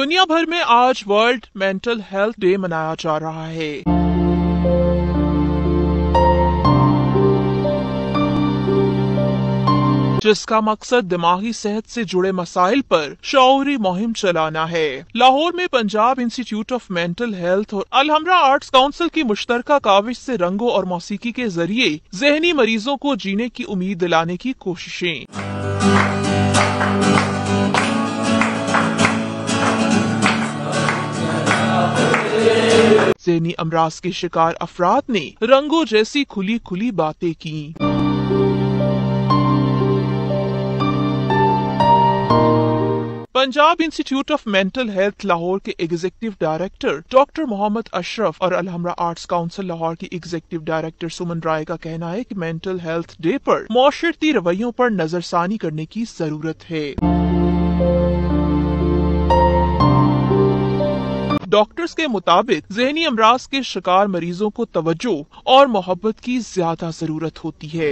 दुनिया भर में आज वर्ल्ड मेंटल हेल्थ डे मनाया जा रहा है। जिसका मकसद दिमागी सेहत से जुड़े मसाइल पर शऊरी मुहिम चलाना है। लाहौर में Punjab institute of mental health और अलहमरा आर्ट्स काउंसिल की मुश्तरका काविश से रंगों और मौसीकी के जरिए जहनी मरीजों को जीने की उम्मीद दिलाने की कोशिशें। ज़हनी अमराज के शिकार अफराद ने रंगों जैसी खुली खुली बातें की। Punjab institute of mental health Lahore के executive director doctor Mohammad Ashraf और अलहमरा आर्ट्स काउंसिल लाहौर की एग्जीक्यूटिव डायरेक्टर सुमन राय का कहना है कि मेंटल हेल्थ डे पर मौशरती रवैयों पर नजरसानी करने की जरूरत है। डॉक्टर्स के मुताबिक ज़हनी अमराज के शिकार मरीजों को तवज्जो और मोहब्बत की ज्यादा जरूरत होती है।